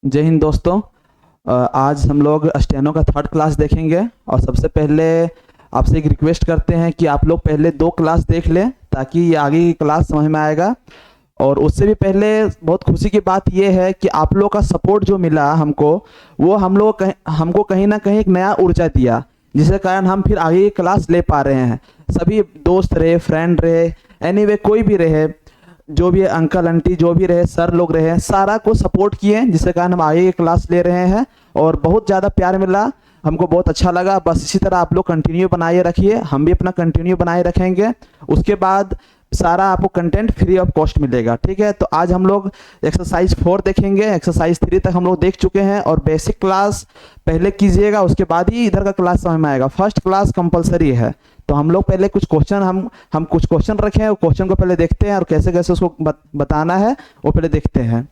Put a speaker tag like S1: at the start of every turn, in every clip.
S1: जय हिंद दोस्तों। आज हम लोग स्टेनो का थर्ड क्लास देखेंगे और सबसे पहले आपसे एक रिक्वेस्ट करते हैं कि आप लोग पहले 2 क्लास देख लें ताकि ये आगे की क्लास समझ में आएगा। और उससे भी पहले बहुत खुशी की बात ये है कि आप लोग का सपोर्ट जो मिला हमको, वो हमको कहीं ना कहीं एक नया ऊर्जा दिया, जिसके कारण हम फिर आगे की क्लास ले पा रहे हैं। सभी दोस्त रहे, फ्रेंड रहे, एनीवे कोई भी रहे, जो भी अंकल आंटी जो भी रहे, सर लोग रहे, सारा को सपोर्ट किए, जिसके कारण हम आगे की क्लास ले रहे हैं और बहुत ज़्यादा प्यार मिला, हमको बहुत अच्छा लगा। बस इसी तरह आप लोग कंटिन्यू बनाए रखिए, हम भी अपना कंटिन्यू बनाए रखेंगे। उसके बाद सारा आपको कंटेंट फ्री ऑफ कॉस्ट मिलेगा, ठीक है। तो आज हम लोग एक्सरसाइज 4 देखेंगे। एक्सरसाइज 3 तक हम लोग देख चुके हैं और बेसिक क्लास पहले कीजिएगा, उसके बाद ही इधर का क्लास समझ में आएगा। फर्स्ट क्लास कंपलसरी है। तो हम लोग पहले कुछ क्वेश्चन हम कुछ क्वेश्चन रखे हैं, क्वेश्चन को पहले देखते हैं और कैसे कैसे उसको बताना है वो पहले देखते हैं।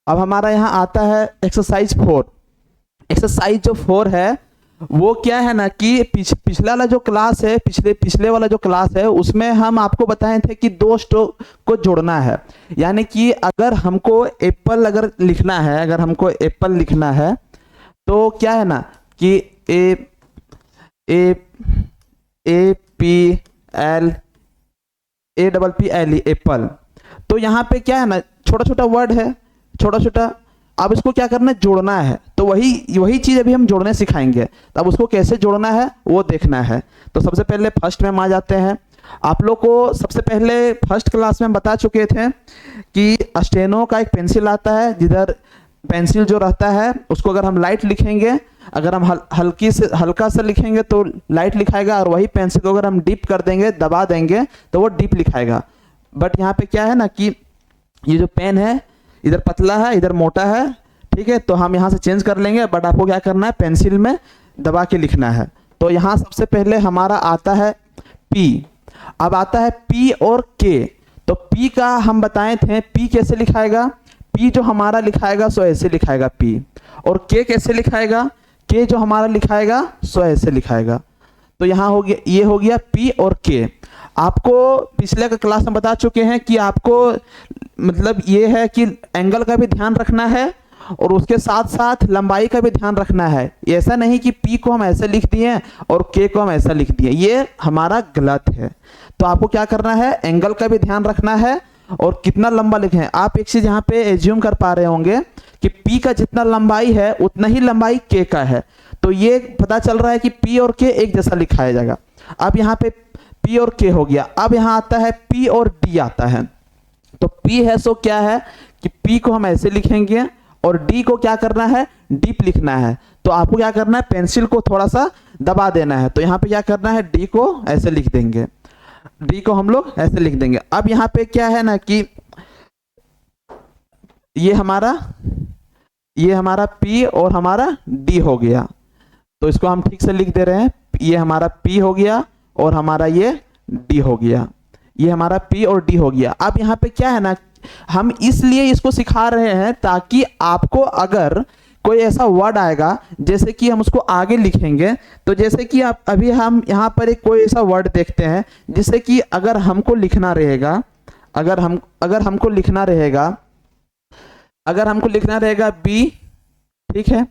S1: अब हमारा यहाँ आता है एक्सरसाइज 4। एक्सरसाइज जो 4 है वो क्या है ना कि पिछला वाला जो क्लास है, पिछले वाला जो क्लास है उसमें हम आपको बताए थे कि 2 स्ट्रोक को जोड़ना है। यानी कि अगर हमको एप्पल लिखना है तो क्या है ना कि A A A P L A double P L E apple. तो यहाँ पे क्या है ना, छोटा छोटा वर्ड है, छोटा छोटा। अब इसको क्या करना है, जोड़ना है। तो वही चीज़ अभी हम जोड़ने सिखाएंगे। तो अब उसको कैसे जोड़ना है वो देखना है। तो सबसे पहले फर्स्ट में हम आ जाते हैं। आप लोग को सबसे पहले फर्स्ट क्लास में हम बता चुके थे कि स्टेनो का एक पेंसिल आता है, जिधर पेंसिल जो रहता है उसको अगर हम लाइट लिखेंगे, अगर हम हल्का से लिखेंगे तो लाइट लिखाएगा, और वही पेंसिल को अगर हम डीप कर देंगे, दबा देंगे, तो वो डीप लिखाएगा। बट यहाँ पे क्या है ना कि ये जो पेन है इधर पतला है, इधर मोटा है, ठीक है। तो हम यहाँ से चेंज कर लेंगे, बट आपको क्या करना है, पेंसिल में दबा के लिखना है। तो यहाँ सबसे पहले हमारा आता है P। अब आता है P और K। तो P का हम बताए थे, P कैसे लिखाएगा, P जो हमारा लिखाएगा सो ऐसे लिखाएगा P। और K कैसे लिखाएगा, K जो हमारा लिखाएगा सो ऐसे लिखाएगा। तो यहाँ हो गया, ये हो गया P और K। आपको पिछले का क्लास में बता चुके हैं कि आपको मतलब ये है कि एंगल का भी ध्यान रखना है और उसके साथ साथ लंबाई का भी ध्यान रखना है। ऐसा नहीं कि P को हम ऐसे लिख दिए और K को हम ऐसा लिख दिए, ये हमारा गलत है। तो आपको क्या करना है, एंगल का भी ध्यान रखना है और कितना लंबा लिखे हैं। आप एक चीज यहाँ पे एज्यूम कर पा रहे होंगे कि P का जितना लंबाई है उतना ही लंबाई K का है। तो ये पता चल रहा है कि P और K एक जैसा लिखाया जाएगा। अब यहाँ पे P और K हो गया। अब यहाँ आता है P और D आता है। तो P है सो क्या है कि P को हम ऐसे लिखेंगे और D को क्या करना है, डीप लिखना है। तो आपको क्या करना है, पेंसिल को थोड़ा सा दबा देना है। तो यहाँ पे क्या करना है, D को ऐसे लिख देंगे, D को हम लोग ऐसे लिख देंगे। अब यहाँ पे क्या है ना कि ये हमारा P और हमारा D हो गया। तो इसको हम ठीक से लिख दे रहे हैं, ये हमारा P हो गया और हमारा ये D हो गया। ये हमारा P और D हो गया। अब यहाँ पे क्या है ना, हम इसलिए इसको सिखा रहे हैं ताकि आपको अगर कोई ऐसा वर्ड आएगा, जैसे कि हम उसको आगे लिखेंगे, तो जैसे कि आप अभी हम यहाँ पर एक कोई ऐसा वर्ड देखते हैं, जिससे कि अगर हमको लिखना रहेगा, अगर हमको लिखना रहेगा B, ठीक है,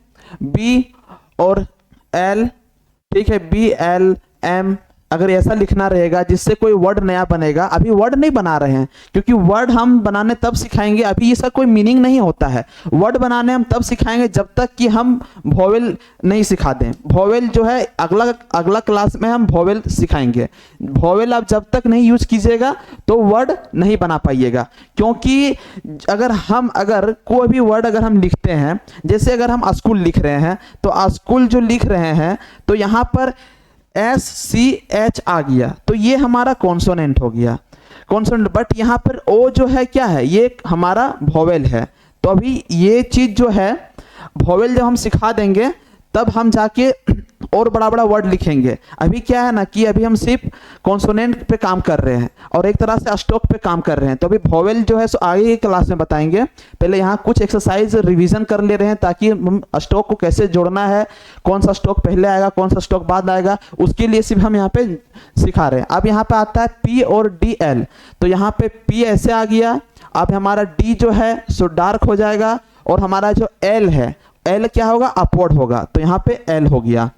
S1: B और L, ठीक है, BLM, अगर ऐसा लिखना रहेगा जिससे कोई वर्ड नया बनेगा। अभी वर्ड नहीं बना रहे हैं क्योंकि वर्ड हम बनाने तब सिखाएंगे, अभी इसका कोई मीनिंग नहीं होता है। वर्ड बनाने हम तब सिखाएंगे जब तक कि हम वोवेल नहीं सिखा दें। वोवेल जो है अगला क्लास में हम वोवेल सिखाएंगे। वोवेल आप जब तक नहीं यूज कीजिएगा तो वर्ड नहीं बना पाइएगा। क्योंकि अगर कोई भी वर्ड अगर हम लिखते हैं, जैसे अगर हम स्कूल लिख रहे हैं, तो स्कूल जो लिख रहे हैं तो यहाँ पर SCH आ गया, तो ये हमारा कॉन्सोनेंट हो गया, कॉन्सोनेंट। बट यहाँ पर O जो है क्या है, ये हमारा वोवेल है। तो अभी ये चीज जो है, वोवेल जब हम सिखा देंगे तब हम जाके और बड़ा बड़ा वर्ड लिखेंगे। अभी क्या है ना कि अभी हम सिर्फ कॉन्सोनेंट पे काम कर रहे हैं और एक तरह से स्टॉक पे काम कर रहे हैं। तो अभी वोवेल जो है सो आगे की क्लास में बताएंगे। पहले यहाँ कुछ एक्सरसाइज रिवीजन कर ले रहे हैं ताकि हम स्टॉक को कैसे जोड़ना है, कौन सा स्टॉक पहले आएगा, कौन सा स्टॉक बाद आएगा, उसके लिए सिर्फ हम यहाँ पे सिखा रहे हैं। अब यहाँ पे आता है P और DL। तो यहाँ पे P ऐसे आ गया अब हमारा डी जो है सो डार्क हो जाएगा, और हमारा जो एल है, एल क्या होगा, अपवर्ड होगा, तो यहाँ पे एल हो गया।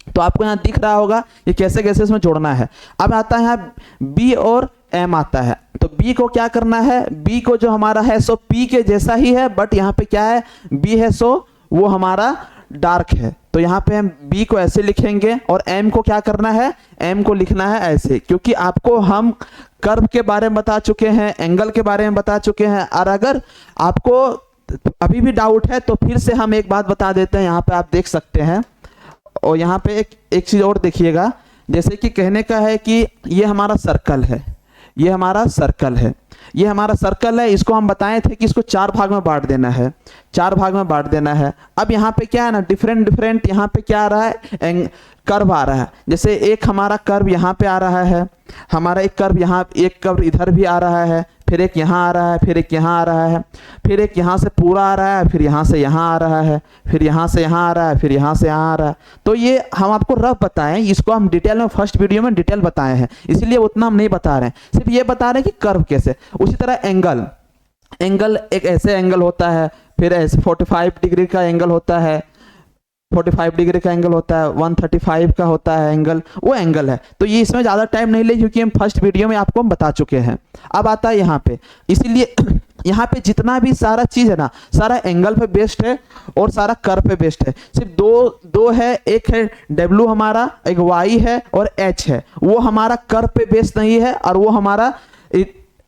S1: तो आपको यहाँ दिख रहा होगा कि कैसे कैसे इसमें जोड़ना है। अब आता है बी और एम आता है, तो बी को क्या करना है, बी को जो हमारा है सो पी के जैसा ही है, बट यहाँ पे क्या है, बी है सो वो हमारा डार्क है, तो यहाँ पे हम बी को ऐसे लिखेंगे, और एम को क्या करना है, एम को लिखना है ऐसे, क्योंकि आपको हम कर्व के बारे में बता चुके हैं, एंगल के बारे में बता चुके हैं, और अगर आपको अभी भी डाउट है तो फिर से हम एक बात बता देते हैं, यहाँ पे आप देख सकते हैं। और यहाँ पे एक चीज और देखिएगा, जैसे कि कहने का है कि ये हमारा सर्कल है, ये हमारा सर्कल है, ये हमारा सर्कल है, इसको हम बताए थे कि इसको 4 भाग में बांट देना है, 4 भाग में बांट देना है। अब यहाँ पे क्या है ना, डिफरेंट यहाँ पे क्या आ रहा है, कर्व आ रहा है। जैसे एक हमारा कर्व यहाँ पे आ रहा है, हमारा एक कर्व यहाँ, एक कर्व इधर भी आ रहा है, फिर एक यहाँ आ रहा है, फिर एक यहाँ आ रहा है, फिर एक यहाँ से पूरा आ रहा है, फिर यहाँ से यहाँ आ रहा है, फिर यहाँ से यहाँ आ रहा है, फिर यहाँ से यहाँ आ रहा है। तो ये हम आपको रफ बताएं, इसको हम डिटेल में फर्स्ट वीडियो में डिटेल बताए हैं, इसलिए उतना हम नहीं बता रहे हैं, सिर्फ ये बता रहे हैं कि कर्व कैसे। उसी तरह एंगल, एंगल एक ऐसे एंगल होता है, फिर ऐसे 45 डिग्री का एंगल होता है, 45 डिग्री का एंगल होता है, 135 का होता है एंगल, वो एंगल है। तो ये इसमें ज़्यादा टाइम नहीं ले, क्योंकि हम फर्स्ट वीडियो में आपको हम बता चुके हैं। अब आता है यहाँ पे, इसीलिए यहाँ पे जितना भी सारा चीज़ है ना, सारा एंगल पे बेस्ड है और सारा कर्व पे बेस्ड है। सिर्फ दो है, एक है W हमारा, एक Y है और H है, वो हमारा कर्व पे बेस्ड नहीं है और वो हमारा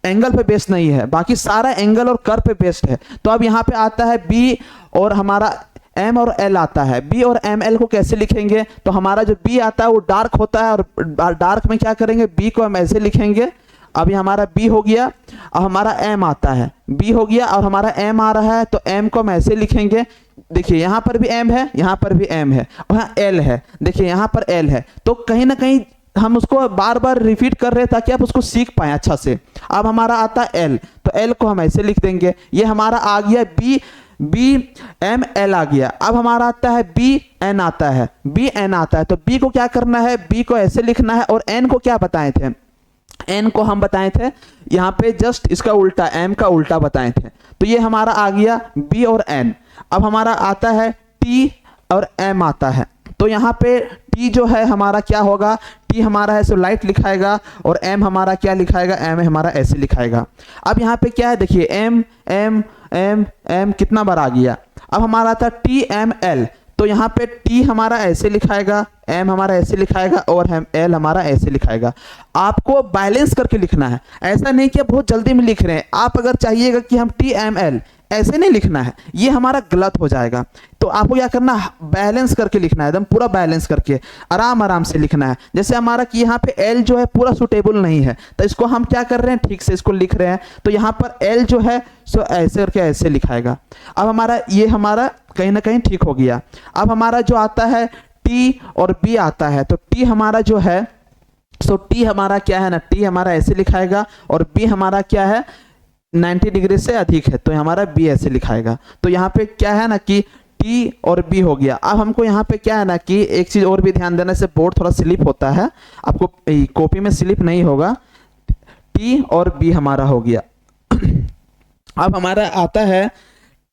S1: एंगल पे बेस्ड नहीं है, बाकी सारा एंगल और कर्व पे बेस्ड है। तो अब यहाँ पे आता है B और हमारा M और L आता है। B और ML को कैसे लिखेंगे, तो हमारा जो B आता है वो डार्क होता है, और डार्क में क्या करेंगे, B को हम ऐसे लिखेंगे। अब ये हमारा B हो गया, अब हमारा M आता है, B हो गया और हमारा M आ रहा है, तो M को हम ऐसे लिखेंगे। देखिए यहाँ पर भी M है, यहाँ पर भी M है, और यहाँ L है, देखिए यहाँ पर L है। तो कहीं ना कहीं हम उसको बार बार रिपीट कर रहे हैं ताकि आप उसको सीख पाएं अच्छा से। अब हमारा आता है L, तो L को हम ऐसे लिख देंगे। ये हमारा आ गया बी एम एल आ गया। अब हमारा आता है बी एन आता है, बी एन आता है, तो बी को क्या करना है, बी को ऐसे लिखना है, और एन को क्या बताए थे, एन को हम बताए थे यहाँ पे जस्ट इसका उल्टा, एम का उल्टा बताए थे। तो ये हमारा आ गया बी और एन। अब हमारा आता है टी और एम आता है, तो यहाँ पे टी जो है हमारा क्या होगा, टी हमारा है सो लाइट लिखाएगा, और एम हमारा क्या लिखाएगा, एम हमारा ऐसे लिखाएगा। अब यहाँ पे क्या है, देखिए एम एम एम एम कितना बार आ गया। अब हमारा था टी एम एल, तो यहाँ पे टी हमारा ऐसे लिखाएगा, एम हमारा ऐसे लिखाएगा, और हम एल हमारा ऐसे लिखाएगा। आपको बैलेंस करके लिखना है, ऐसा नहीं कि आप बहुत जल्दी में लिख रहे हैं। आप अगर चाहिएगा कि हम टी एम एल ऐसे नहीं लिखना है, ये हमारा गलत हो जाएगा। तो आपको क्या करना है, बैलेंस करके लिखना है, एकदम पूरा बैलेंस करके आराम आराम से लिखना है। जैसे हमारा कि यहाँ पे एल जो है पूरा सुटेबल नहीं है, तो इसको हम क्या कर रहे हैं, ठीक से इसको लिख रहे हैं। तो यहाँ पर एल जो है सो ऐसे करके ऐसे लिखाएगा। अब हमारा ये हमारा कहीं ना कहीं ठीक हो गया। अब हमारा जो आता है टी और बी आता है, तो टी हमारा जो है सो टी हमारा क्या है ना, टी हमारा ऐसे लिखाएगा, और बी हमारा क्या है 90 डिग्री से अधिक है, तो हमारा बी ऐसे लिखाएगा। तो यहाँ पे क्या है ना कि टी और बी हो गया। अब हमको यहाँ पे क्या है ना कि एक चीज और भी ध्यान देने से बोर्ड थोड़ा स्लिप होता है, आपको कॉपी में स्लिप नहीं होगा। टी और बी हमारा हो गया। अब हमारा आता है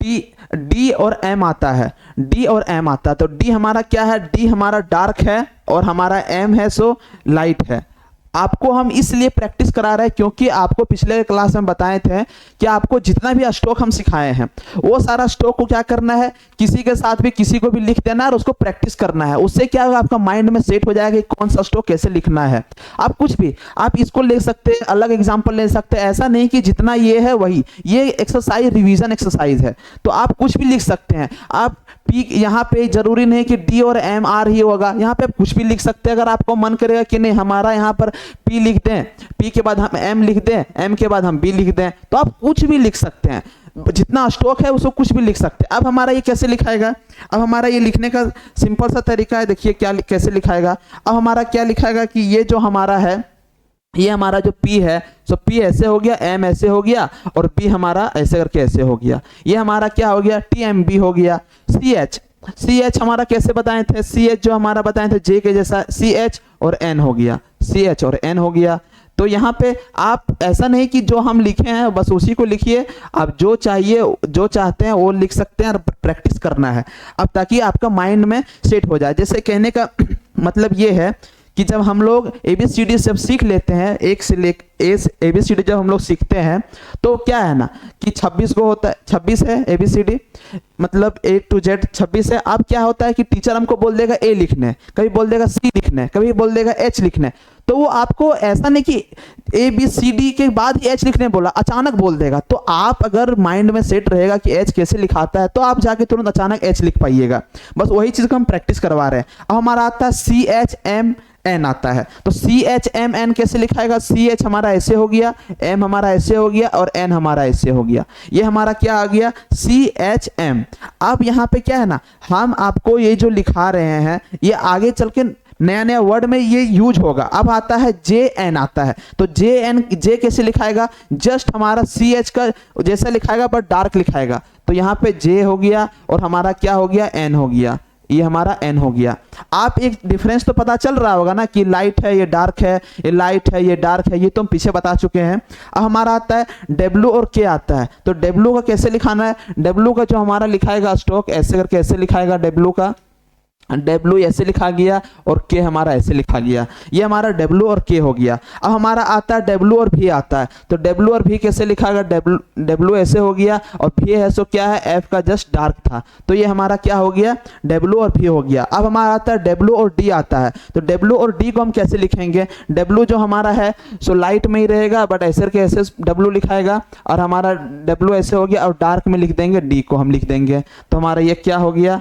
S1: टी, डी और एम आता है, डी और एम आता है। तो डी हमारा क्या है, डी हमारा डार्क है, और हमारा एम है सो लाइट है। आपको हम इसलिए प्रैक्टिस करा रहे हैं क्योंकि आपको पिछले क्लास में बताए थे कि आपको जितना भी स्ट्रोक हम सिखाए हैं वो सारा स्ट्रोक को क्या करना है, किसी के साथ भी किसी को भी लिख देना है और उसको प्रैक्टिस करना है। उससे क्या होगा, आपका माइंड में सेट हो जाएगा कि कौन सा स्ट्रोक कैसे लिखना है। आप कुछ भी आप इसको ले सकते हैं, अलग एग्जाम्पल ले सकते हैं, ऐसा नहीं कि जितना ये है वही। ये एक्सरसाइज रिवीजन एक्सरसाइज है, तो आप कुछ भी लिख सकते हैं। आप पी, यहाँ पे जरूरी नहीं कि डी और एम आर ही होगा, यहाँ पे आप कुछ भी लिख सकते हैं। अगर आपको मन करेगा कि नहीं हमारा यहाँ पर पी लिख दें, पी के बाद हम एम लिख दें, एम के बाद हम बी लिख दें, तो आप कुछ भी लिख सकते हैं। जितना स्ट्रोक है उसको कुछ भी लिख सकते हैं। अब हमारा ये कैसे लिखाएगा, अब हमारा ये लिखने का सिंपल सा तरीका है, देखिए क्या कैसे लिखाएगा। अब हमारा क्या लिखाएगा कि ये जो हमारा है, ये हमारा जो P है सो P ऐसे हो गया, M ऐसे हो गया, और B हमारा ऐसे करके ऐसे हो गया। ये हमारा क्या हो गया, TMB हो गया। CH हमारा कैसे बताए थे, CH जो हमारा बताए थे J के जैसा, CH और N हो गया, CH और N हो गया। तो यहाँ पे आप ऐसा नहीं कि जो हम लिखे हैं बस उसी को लिखिए, आप जो चाहिए जो चाहते हैं वो लिख सकते हैं और प्रैक्टिस करना है अब, ताकि आपका माइंड में सेट हो जाए। जैसे कहने का मतलब ये है कि जब हम लोग ABCD जब सीख लेते हैं, एक से ले ABCD जब हम लोग सीखते हैं तो क्या है ना कि 26 को होता है, 26 है ABCD, मतलब A to Z 26 है। अब क्या होता है कि टीचर हमको बोल देगा A लिखने, कभी बोल देगा C लिखने, कभी बोल देगा H लिखने, तो वो आपको ऐसा नहीं कि ABCD के बाद ही H लिखने बोला, अचानक बोल देगा। तो आप अगर माइंड में सेट रहेगा कि H कैसे लिखाता है तो आप जाके तुरंत अचानक H लिख पाइएगा। बस वही चीज़ को हम प्रैक्टिस करवा रहे हैं। अब हमारा आता है CHMN आता है, तो CHMN कैसे लिखाएगा? CH हमारा ऐसे हो गया, M हमारा ऐसे हो गया और N हमारा ऐसे हो गया, ये हमारा क्या आ गया? CHM। अब यहाँ पे क्या है ना, हम आपको ये जो लिखा रहे हैं ये आगे चल के नया नया वर्ड में ये यूज होगा। अब आता है JN आता है, तो J कैसे लिखाएगा? जस्ट हमारा CH का जैसा लिखाएगा बट डार्क लिखाएगा, तो यहाँ पे J हो गया और हमारा क्या हो गया? N हो गया, ये हमारा N हो गया। आप एक डिफरेंस तो पता चल रहा होगा ना कि लाइट है ये डार्क है, ये लाइट है ये डार्क है, ये तो हम पीछे बता चुके हैं। अब हमारा आता है W और K आता है, तो W का कैसे लिखाना है? W का जो हमारा लिखाएगा स्ट्रोक ऐसे करके ऐसे लिखाएगा, W का W ऐसे लिखा गया और K हमारा ऐसे लिखा गया, ये हमारा W और K हो गया। अब हमारा आता है W और V आता है, तो W और V कैसे लिखाएगा? W ऐसे हो गया और V है सो क्या है? F का जस्ट डार्क था, तो ये हमारा क्या हो गया? W और V हो गया। अब हमारा आता है W और D आता है, तो W और D को हम कैसे लिखेंगे? W जो हमारा है सो लाइट में ही रहेगा बट ऐसे करके ऐसे W लिखाएगा, और हमारा W ऐसे हो गया और डार्क में लिख देंगे D को हम लिख देंगे, तो हमारा ये क्या हो गया?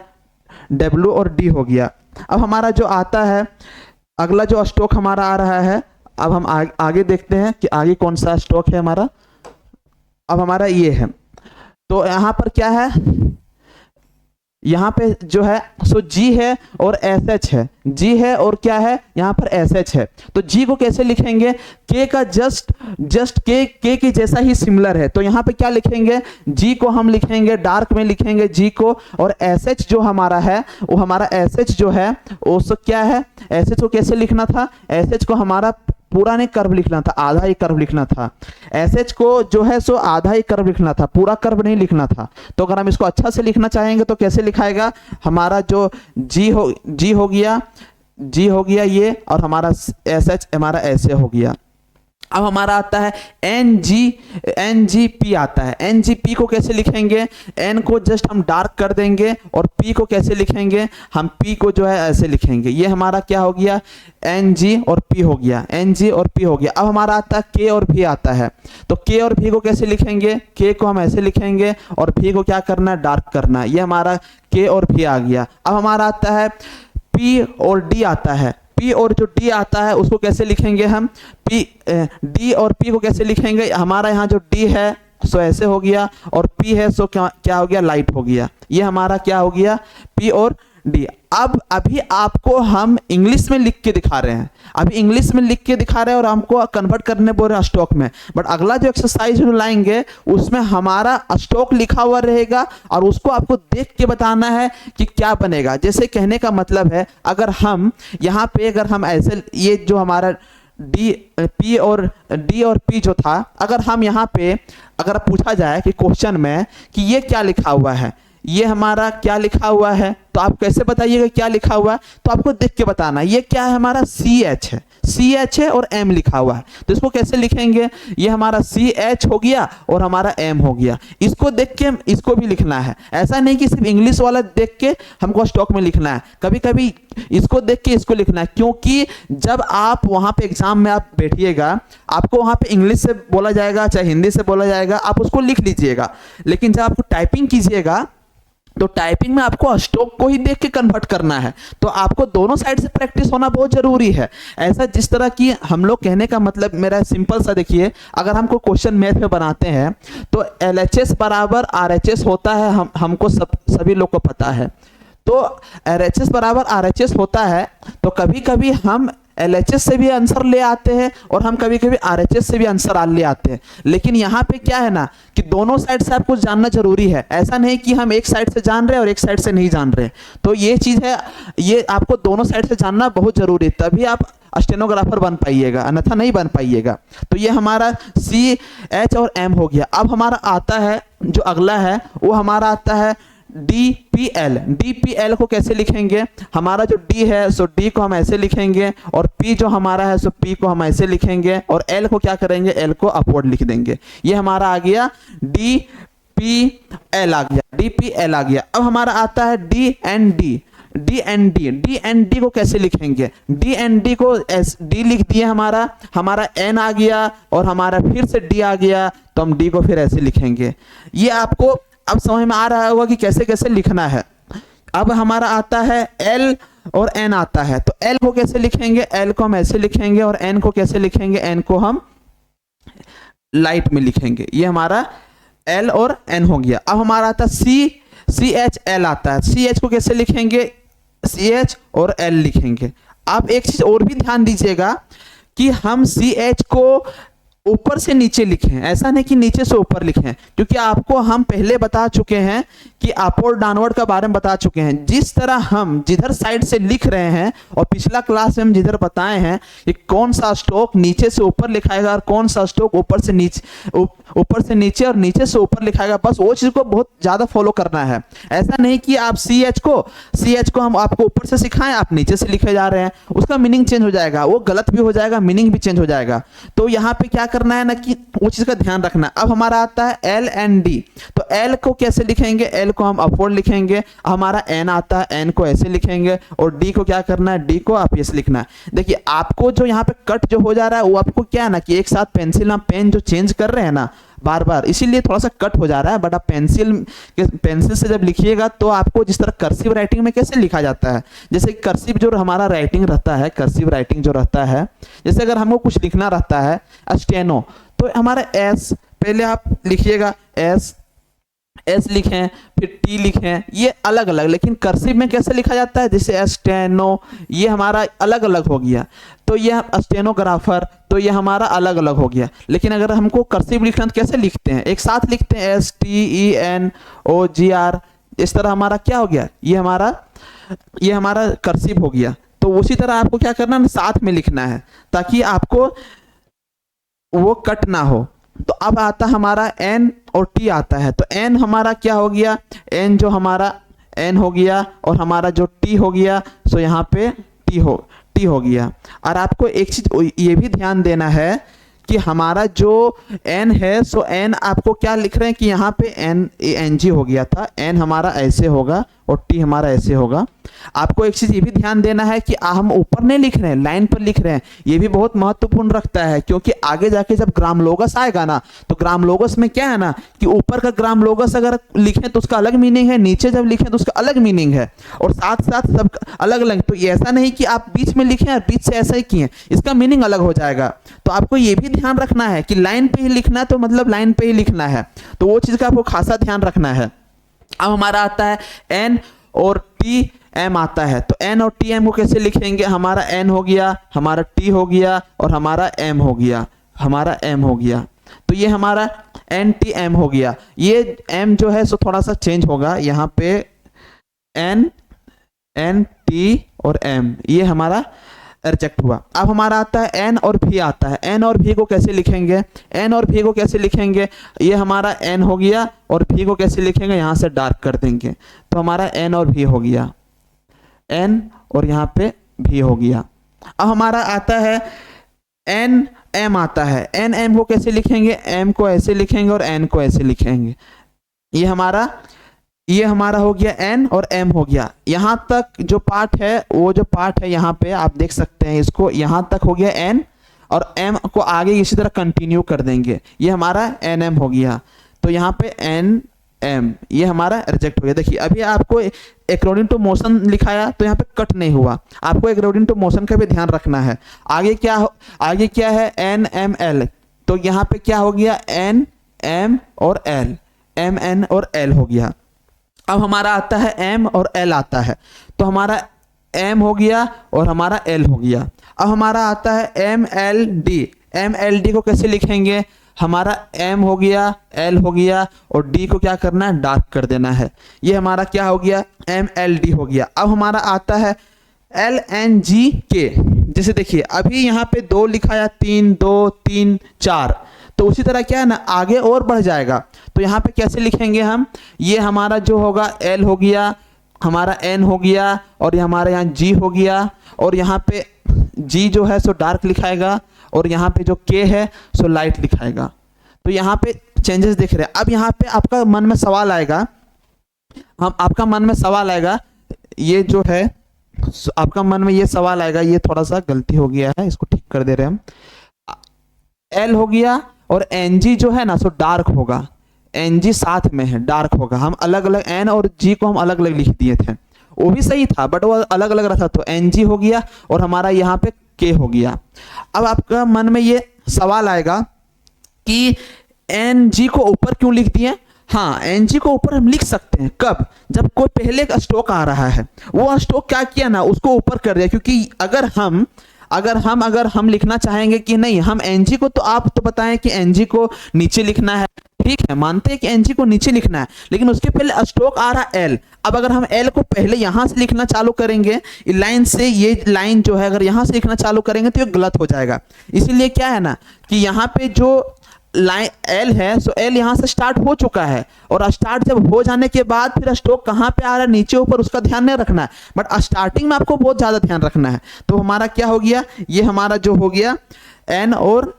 S1: W और D हो गया। अब हमारा जो आता है अगला जो स्ट्रोक हमारा आ रहा है, अब हम आगे देखते हैं कि आगे कौन सा स्ट्रोक है हमारा। अब हमारा ये है, तो यहाँ पर क्या है? यहाँ पे जो है सो G है और SH है, G है और क्या है? यहाँ पर SH है, तो G को कैसे लिखेंगे? K का जस्ट K की जैसा ही सिमिलर है, तो यहाँ पे क्या लिखेंगे? G को हम लिखेंगे डार्क में लिखेंगे G को, और SH जो हमारा है वो हमारा SH जो है वो क्या है? SH को कैसे लिखना था? SH को हमारा पूरा नहीं कर्व लिखना था, आधा ही कर्व लिखना था। SH को जो है सो आधा ही कर्व लिखना था, पूरा कर्व नहीं लिखना था। तो अगर हम इसको अच्छा से लिखना चाहेंगे तो कैसे लिखाएगा? हमारा जो G हो गया ये, और हमारा SH हमारा ऐसे हो गया। अब हमारा आता है NGP आता है, NGP को कैसे लिखेंगे? N को जस्ट हम डार्क कर देंगे और P को कैसे लिखेंगे? हम P को जो है ऐसे लिखेंगे, ये हमारा क्या हो गया? NG और P हो गया, NG और P हो गया। अब हमारा आता है K और V आता है, तो K और V को कैसे लिखेंगे? K को हम ऐसे लिखेंगे और V को क्या करना है? डार्क करना है, ये हमारा K और V आ गया। अब हमारा आता है P और D आता है, P और जो D आता है उसको कैसे लिखेंगे हम? D और P को कैसे लिखेंगे? हमारा यहाँ जो D है सो ऐसे हो गया और P है सो क्या हो गया? लाइट हो गया, ये हमारा क्या हो गया? P और D। अब अभी आपको हम इंग्लिश में लिख के दिखा रहे हैं, अभी इंग्लिश में लिख के दिखा रहे हैं और हमको कन्वर्ट करने बोल रहे हैं स्ट्रोक में, बट अगला जो एक्सरसाइज लाएंगे उसमें हमारा स्ट्रोक लिखा हुआ रहेगा और उसको आपको देख के बताना है कि क्या बनेगा। जैसे कहने का मतलब है, अगर हम यहाँ पे अगर हम ऐसे ये जो हमारा D और P जो था, अगर हम यहाँ पे अगर पूछा जाए कि क्वेश्चन में कि ये क्या लिखा हुआ है, ये हमारा क्या लिखा हुआ है, तो आप कैसे बताइएगा क्या लिखा हुआ है? तो आपको देख के बताना ये क्या है? हमारा CH है और M लिखा हुआ है, तो इसको कैसे लिखेंगे? ये हमारा CH हो गया और हमारा M हो गया, इसको देख के इसको भी लिखना है। ऐसा नहीं कि सिर्फ इंग्लिश वाला देख के हमको स्टॉक में लिखना है, कभी कभी इसको देख के इसको लिखना है, क्योंकि जब आप वहां पे एग्जाम में आप बैठिएगा, आपको वहां पे इंग्लिश से बोला जाएगा चाहे हिंदी से बोला जाएगा, आप उसको लिख लीजिएगा, लेकिन जब आपको टाइपिंग कीजिएगा तो टाइपिंग में आपको स्ट्रोक को ही देख के कन्वर्ट करना है, तो आपको दोनों साइड से प्रैक्टिस होना बहुत जरूरी है। ऐसा जिस तरह की हम लोग कहने का मतलब मेरा सिंपल सा देखिए, अगर हमको क्वेश्चन मैथ में बनाते हैं तो LHS बराबर RHS होता है, हमको सभी लोग को पता है। तो LHS बराबर RHS होता है, तो कभी कभी हम LHS से भी आंसर ले आते हैं और हम कभी कभी RHS से भी आंसर ले आते हैं। लेकिन यहाँ पे क्या है ना कि दोनों साइड से आपको जानना जरूरी है। ऐसा नहीं कि हम एक साइड से जान रहे हैं और एक साइड से नहीं जान रहे। तो ये चीज़ है, ये आपको दोनों साइड से जानना बहुत जरूरी है, तभी आप स्टेनोग्राफर बन पाइएगा, अन्यथा नहीं बन पाइएगा। तो ये हमारा CH और M हो गया। अब हमारा आता है जो अगला है वो हमारा आता है DPL। DPL को कैसे लिखेंगे? हमारा जो D है सो D को हम ऐसे लिखेंगे और P जो हमारा है सो P को हम ऐसे लिखेंगे और L को क्या करेंगे? L को अपवर्ड लिख देंगे। ये हमारा आ गया DPL आ गया, DPL आ गया। अब हमारा आता है DND। DND को कैसे लिखेंगे? DND को D लिख दिए, हमारा N आ गया और हमारा फिर से D आ गया, तो हम D को फिर ऐसे लिखेंगे। ये आपको अब समझ में आ रहा होगा कि कैसे कैसे लिखना है। अब हमारा आता है L और N आता है, तो L को कैसे लिखेंगे? L को हम ऐसे लिखेंगे और N को कैसे लिखेंगे? N को हम लाइट में लिखेंगे। ये हमारा L और N हो गया। अब हमारा आता है CHL आता है। CH को कैसे लिखेंगे? CH और L लिखेंगे। आप एक चीज और भी ध्यान दीजिएगा कि हम CH को ऊपर से नीचे लिखें, ऐसा नहीं कि नीचे से ऊपर लिखें, क्योंकि आपको हम पहले बता चुके हैं कि अपवर्ड डाउनवर्ड का बारे में बता चुके हैं। जिस तरह हम जिधर साइड से लिख रहे हैं और पिछला क्लास में हम जिधर बताए हैं कि कौन सा स्ट्रोक नीचे से ऊपर लिखाएगा और कौन सा स्ट्रोक ऊपर से नीचे और नीचे से ऊपर लिखाएगा, बस वो चीज को बहुत ज्यादा फॉलो करना है। ऐसा नहीं कि आप CH को हम आपको ऊपर से सिखाएं, आप नीचे से लिखे जा रहे हैं, उसका मीनिंग चेंज हो जाएगा, वो गलत भी हो जाएगा, मीनिंग भी चेंज हो जाएगा। तो यहाँ पे क्या करना है ना कि वो चीज का ध्यान रखना। अब हमारा आता है LND, तो L को कैसे लिखेंगे? L को हम अपवर्ड लिखेंगे। हमारा N आता है, N को ऐसे लिखेंगे और D को क्या करना है? D को आप ऐसे लिखना है। देखिए आपको जो यहाँ पे कट जो हो जा रहा है वो आपको क्या है ना कि एक साथ पेंसिल हम पेन जो चेंज कर रहे हैं ना बार बार, इसीलिए थोड़ा सा कट हो जा रहा है। बट आप पेंसिल से जब लिखिएगा तो आपको जिस तरह कर्सिव राइटिंग में कैसे लिखा जाता है, जैसे कर्सिव जो हमारा राइटिंग रहता है, कर्सिव राइटिंग जो रहता है, जैसे अगर हमको कुछ लिखना रहता है स्टेनो, तो हमारा S पहले आप लिखिएगा, S लिखें, फिर T लिखें, ये अलग अलग। लेकिन कर्सिव में कैसे लिखा जाता है? जैसे स्टेनो, ये हमारा अलग अलग हो गया, तो ये स्टेनोग्राफर, तो ये हमारा अलग अलग हो गया। लेकिन अगर हमको कर्सिव लिखना तो कैसे लिखते हैं? एक साथ लिखते हैं, STENOGR, इस तरह हमारा क्या हो गया? ये हमारा कर्सिव हो गया। तो उसी तरह आपको क्या करना है? साथ में लिखना है ताकि आपको वो कट ना हो। तो अब आता हमारा N और T आता है, तो N हमारा क्या हो गया? N जो हमारा N हो गया और हमारा जो T हो गया, सो यहाँ पे T हो गया। और आपको एक चीज ये भी ध्यान देना है कि हमारा जो N है सो N आपको क्या लिख रहे हैं कि यहाँ पे NG हो गया था, N हमारा ऐसे होगा और T हमारा ऐसे होगा। आपको एक चीज ये भी ध्यान देना है कि हम ऊपर नहीं लिख रहे हैं, लाइन पर लिख रहे हैं। ये भी बहुत महत्वपूर्ण रखता है, क्योंकि आगे जाके जब ग्राम लोगस आएगा ना, तो ग्राम लोगस में क्या है ना कि ऊपर का ग्राम लोगस अगर लिखें तो उसका अलग मीनिंग है, नीचे जब लिखें तो उसका अलग मीनिंग है, और साथ साथ सब अलग अलग। तो ये ऐसा नहीं कि आप बीच में लिखें और बीच से ऐसा ही किए, इसका मीनिंग अलग हो जाएगा। तो आपको ये भी ध्यान रखना है कि लाइन पे ही लिखना है, तो मतलब लाइन पे ही लिखना है, तो वो चीज का आपको खासा ध्यान रखना है। अब हमारा आता है N और T M आता है, तो N और T M को कैसे लिखेंगे? हमारा N हो गया, हमारा T हो गया और हमारा M हो गया, तो ये हमारा N T M हो गया। ये M जो है सो थोड़ा सा चेंज होगा, यहाँ पे N T और M ये हमारा रिजेक्ट हुआ। अब हमारा आता है N और V आता है। N और V को कैसे लिखेंगे? ये हमारा N हो गया और V को कैसे लिखेंगे? यहाँ से डार्क कर देंगे, तो हमारा N और V हो गया, N और यहाँ पे V हो गया। अब हमारा आता है N M आता है। N M को कैसे लिखेंगे? M को ऐसे लिखेंगे और N को ऐसे लिखेंगे। ये हमारा हो गया N और M हो गया। यहाँ तक जो पार्ट है, वो जो पार्ट है यहाँ पे आप देख सकते हैं, इसको यहाँ तक हो गया N, और M को आगे इसी तरह कंटिन्यू कर देंगे, ये हमारा NM हो गया। तो यहाँ पे NM ये हमारा रिजेक्ट हो गया। देखिए अभी आपको अकॉर्डिंग टू मोशन लिखाया तो यहाँ पे कट नहीं हुआ, आपको अकॉर्डिंग टू मोशन का भी ध्यान रखना है। आगे क्या है? NML, तो यहाँ पे क्या हो गया? NM और L, MN और L हो गया। अब हमारा आता है M और L आता है, तो हमारा एम हो गया और हमारा एल हो गया। अब हमारा आता है M L D. M L D को कैसे लिखेंगे, हमारा एम हो गया, एल हो गया और डी को क्या करना है, डार्क कर देना है। ये हमारा क्या हो गया, एम एल डी हो गया। अब हमारा आता है एल एन जी के। जैसे देखिए अभी यहाँ पे 2 लिखा है, 3 2 3 4, तो उसी तरह क्या है ना आगे और बढ़ जाएगा। तो यहाँ पे कैसे लिखेंगे हम, ये हमारा जो होगा एल हो गया, हमारा एन हो गया और ये हमारा यहाँ जी हो गया और यहाँ पे जी जो है सो डार्क लिखाएगा और यहाँ पे जो के है सो लाइट लिखाएगा। तो यहाँ पे चेंजेस दिख रहे हैं। अब यहाँ पे आपका मन में सवाल आएगा, आपका मन में सवाल आएगा, ये जो है आपका मन में ये सवाल आएगा, ये थोड़ा सा गलती हो गया है, इसको ठीक कर दे रहे हैं हम। एल हो गया और एन जी जो है ना सो डार्क होगा, एन जी साथ में है डार्क होगा। हम अलग अलग एन और जी को हम अलग अलग लिख दिए थे, वो भी सही था बट वो अलग अलग रहा था। तो एन जी हो गया और हमारा यहाँ पे के हो गया। अब आपका मन में ये सवाल आएगा कि एन जी को ऊपर क्यों लिख दिए। हाँ, एन जी को ऊपर हम लिख सकते हैं कब, जब कोई पहले का स्ट्रोक आ रहा है, वो स्ट्रोक क्या किया ना उसको ऊपर कर दिया। क्योंकि अगर हम लिखना चाहेंगे कि नहीं हम एनजी को, तो आप तो बताएं कि एनजी को नीचे लिखना है, ठीक है, मानते हैं कि एनजी को नीचे लिखना है, लेकिन उसके पहले स्ट्रोक आ रहा एल। अब अगर हम एल को पहले यहां से लिखना चालू करेंगे, लाइन से, ये लाइन जो है अगर यहां से लिखना चालू करेंगे तो ये गलत हो जाएगा। इसीलिए क्या है ना कि यहाँ पे जो लाइन एल है सो एल यहाँ से स्टार्ट हो चुका है और स्टार्ट जब हो जाने के बाद फिर स्ट्रोक कहाँ पे आ रहा है, नीचे ऊपर, उसका ध्यान नहीं रखना है, बट स्टार्टिंग में आपको बहुत ज्यादा ध्यान रखना है। तो हमारा क्या हो गया, ये हमारा जो हो गया एन और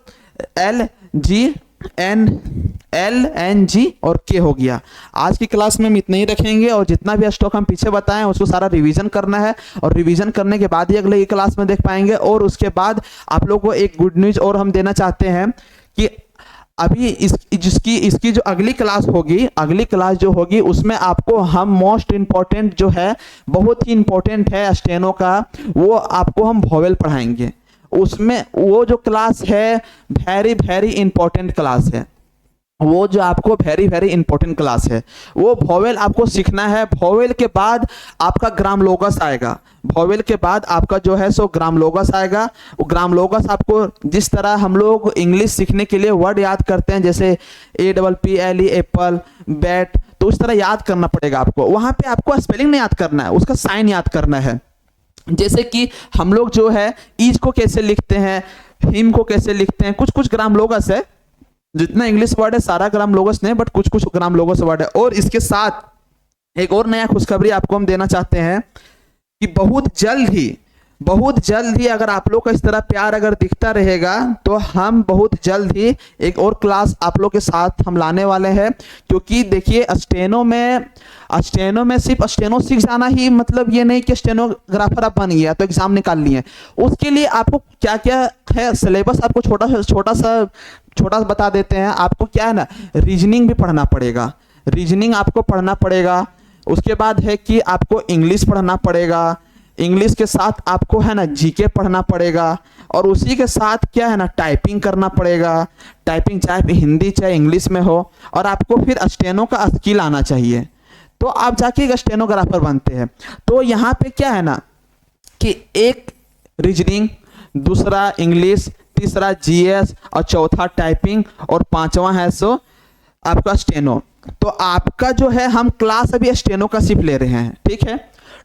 S1: L G, L N G और के हो गया। आज की क्लास में हम इतना ही रखेंगे और जितना भी स्ट्रोक हम पीछे बताएं उसको सारा रिवीजन करना है और रिवीजन करने के बाद ही अगले क्लास में देख पाएंगे। और उसके बाद आप लोगों को एक गुड न्यूज और हम देना चाहते हैं कि अभी इसकी जो अगली क्लास होगी, अगली क्लास जो होगी उसमें आपको हम मोस्ट इम्पॉर्टेंट जो है, बहुत ही इम्पोर्टेंट है स्टेनो का, वो आपको हम वोवेल पढ़ाएंगे। उसमें वो जो क्लास है वेरी वेरी इंपॉर्टेंट क्लास है, वो जो आपको वेरी वेरी इंपॉर्टेंट क्लास है, वो वोवेल आपको सीखना है। वोवेल के बाद आपका ग्रामलोगस आएगा, वोवेल के बाद आपका जो है सो ग्रामलोगस आएगा। वो ग्रामलोगस आपको जिस तरह हम लोग इंग्लिश सीखने के लिए वर्ड याद करते हैं, जैसे APPLE एप्पल, बैट, तो उस तरह याद करना पड़ेगा आपको। वहाँ पे आपको स्पेलिंग नहीं याद करना है, उसका साइन याद करना है। जैसे कि हम लोग जो है ईज को कैसे लिखते हैं, हिम को कैसे लिखते हैं, कुछ कुछ ग्रामलोगस है। जितना इंग्लिश वर्ड है सारा ग्रामलोगस नहीं, बट कुछ कुछ ग्रामलोगस वर्ड है। और इसके साथ एक और नया खुशखबरी आपको हम देना चाहते हैं कि बहुत जल्द ही अगर आप लोग का इस तरह प्यार अगर दिखता रहेगा तो हम बहुत जल्द ही एक और क्लास आप लोग के साथ हम लाने वाले हैं। क्योंकि देखिए स्टेनो में सिर्फ स्टेनो सीख जाना ही मतलब ये नहीं कि स्टेनोग्राफर आप बन गया तो एग्जाम निकाल लिए। उसके लिए आपको क्या क्या है सिलेबस आपको छोटा सा बता देते हैं। आपको क्या है ना रीजनिंग भी पढ़ना पड़ेगा, रीजनिंग आपको पढ़ना पड़ेगा। उसके बाद है कि आपको इंग्लिश पढ़ना पड़ेगा, इंग्लिश के साथ आपको है ना जीके पढ़ना पड़ेगा और उसी के साथ क्या है ना टाइपिंग करना पड़ेगा। टाइपिंग चाहे हिंदी चाहे इंग्लिश में हो, और आपको फिर स्टेनो का स्किल आना चाहिए, तो आप जाके एक स्टेनोग्राफर बनते हैं। तो यहाँ पे क्या है ना कि एक रीजनिंग, दूसरा इंग्लिश, तीसरा जीएस और चौथा टाइपिंग और पांचवा है सो आपका स्टेनो। तो आपका जो है हम क्लास अभी स्टेनो का सिर्फ ले रहे हैं, ठीक है।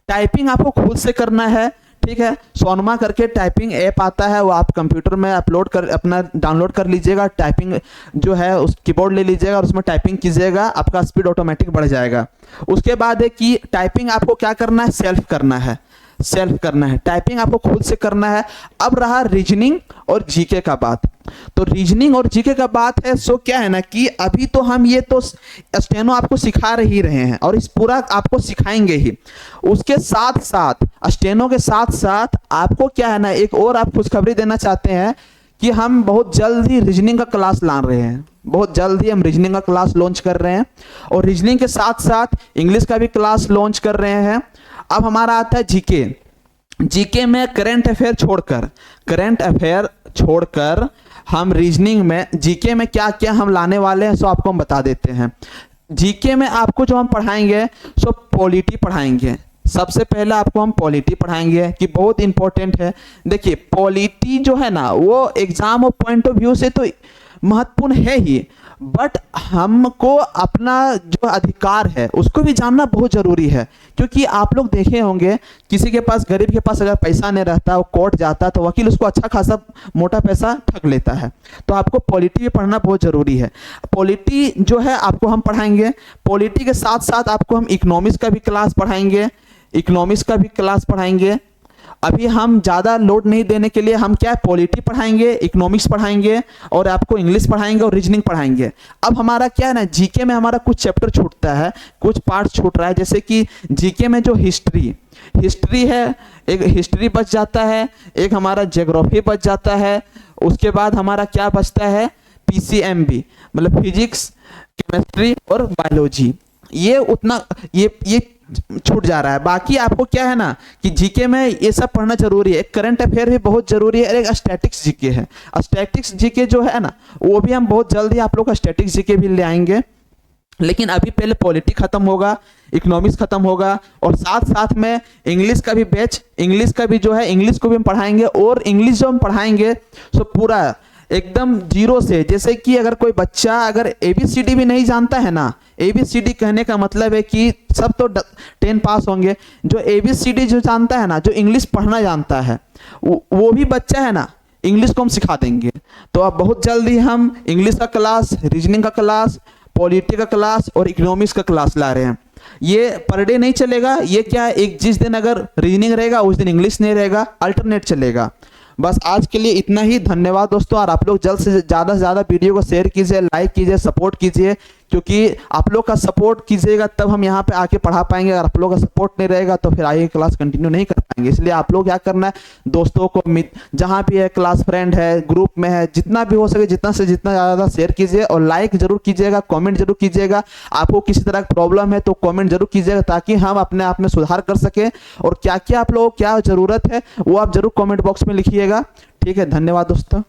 S1: टाइपिंग आपको खुद से करना है, ठीक है। सोनमा करके टाइपिंग ऐप आता है, वो आप कंप्यूटर में अपना डाउनलोड कर लीजिएगा। टाइपिंग जो है उस कीबोर्ड ले लीजिएगा और उसमें टाइपिंग कीजिएगा, आपका स्पीड ऑटोमेटिक बढ़ जाएगा। उसके बाद है कि टाइपिंग आपको क्या करना है, सेल्फ करना है, टाइपिंग आपको खुद से करना है। अब रहा रीजनिंग और जीके का बात, तो रीजनिंग और जीके का बात है सो क्या है ना कि अभी तो हम ये तो स्टेनो आपको सिखा ही रहे हैं और इस पूरा आपको सिखाएंगे ही। उसके साथ साथ स्टेनो के साथ साथ आपको क्या है ना एक और आप खुशखबरी देना चाहते हैं कि हम बहुत जल्द ही रीजनिंग का क्लास ला रहे हैं, बहुत जल्द ही हम रीजनिंग का क्लास लॉन्च कर रहे हैं और रीजनिंग के साथ साथ इंग्लिश का भी क्लास लॉन्च कर रहे हैं। अब हमारा आता है जीके में करंट अफेयर छोड़कर हम रीजनिंग में जीके में क्या क्या हम लाने वाले हैं सो आपको हम बता देते हैं। जीके में आपको जो हम पढ़ाएंगे सो पॉलिटी पढ़ाएंगे, सबसे पहले आपको हम पॉलिटी पढ़ाएंगे कि बहुत इंपॉर्टेंट है। देखिए पॉलिटी जो है ना वो एग्जाम और पॉइंट ऑफ व्यू से तो महत्वपूर्ण है ही, बट हमको अपना जो अधिकार है उसको भी जानना बहुत जरूरी है। क्योंकि आप लोग देखे होंगे किसी के पास, गरीब के पास अगर पैसा नहीं रहता, वो कोर्ट जाता तो वकील उसको अच्छा खासा मोटा पैसा ठग लेता है। तो आपको पॉलिटी भी पढ़ना बहुत जरूरी है। पॉलिटी जो है आपको हम पढ़ाएंगे, पॉलिटी के साथ साथ आपको हम इकोनॉमिक्स का भी क्लास पढ़ाएंगे, इकोनॉमिक्स का भी क्लास पढ़ाएंगे। अभी हम ज़्यादा लोड नहीं देने के लिए हम क्या पॉलिटी पढ़ाएंगे, इकोनॉमिक्स पढ़ाएंगे और आपको इंग्लिश पढ़ाएंगे और रीजनिंग पढ़ाएंगे। अब हमारा क्या है ना, जीके में हमारा कुछ चैप्टर छूटता है, कुछ पार्ट छूट रहा है। जैसे कि जीके में जो हिस्ट्री है, एक हिस्ट्री बच जाता है, एक हमारा ज्योग्राफी बच जाता है, उसके बाद हमारा क्या बचता है, पीसीएमबी मतलब फिजिक्स, केमिस्ट्री और बायोलॉजी। ये उतना ये छूट जा रहा है। बाकी आपको क्या है ना कि जीके में ये सब पढ़ना जरूरी है। एक करंट अफेयर भी बहुत जरूरी है, एक स्टैटिक्स जीके है। स्टैटिक्स जीके जो है ना वो भी हम बहुत जल्दी आप लोग का स्टैटिक्स जीके भी ले आएंगे। लेकिन अभी पहले पॉलिटी खत्म होगा, इकोनॉमिक्स खत्म होगा और साथ साथ में इंग्लिश का भी बैच, इंग्लिश का भी जो है इंग्लिश को भी हम पढ़ाएंगे। और इंग्लिश जो हम पढ़ाएंगे तो पूरा एकदम जीरो से, जैसे कि अगर कोई बच्चा अगर ABCD भी नहीं जानता है ना, ABCD कहने का मतलब है कि सब तो 10 पास होंगे, जो ABCD जो जानता है ना, जो इंग्लिश पढ़ना जानता है वो भी बच्चा है ना, इंग्लिश को हम सिखा देंगे। तो अब बहुत जल्दी हम इंग्लिश का क्लास, रीजनिंग का क्लास, पॉलिटी का क्लास और इकोनॉमिक्स का क्लास ला रहे हैं। ये पर डे नहीं चलेगा, ये क्या है, एक जिस दिन अगर रीजनिंग रहेगा उस दिन इंग्लिश नहीं रहेगा, अल्टरनेट चलेगा। बस आज के लिए इतना ही। धन्यवाद दोस्तों। और आप लोग जल्द से ज़्यादा वीडियो को शेयर कीजिए, लाइक कीजिए, सपोर्ट कीजिए, क्योंकि आप लोग का सपोर्ट कीजिएगा तब हम यहाँ पे आके पढ़ा पाएंगे। अगर आप लोग का सपोर्ट नहीं रहेगा तो फिर आगे क्लास कंटिन्यू नहीं कर पाएंगे। इसलिए आप लोग क्या करना है, दोस्तों को जहाँ भी है, क्लास फ्रेंड है, ग्रुप में है, जितना भी हो सके जितना से जितना ज़्यादा शेयर कीजिए और लाइक जरूर कीजिएगा, कॉमेंट जरूर कीजिएगा। आपको किसी तरह की प्रॉब्लम है तो कॉमेंट जरूर कीजिएगा ताकि हम अपने आप में सुधार कर सकें। और क्या क्या आप लोगों को क्या ज़रूरत है वो आप जरूर कॉमेंट बॉक्स में लिखिएगा। ठीक है, धन्यवाद दोस्तों।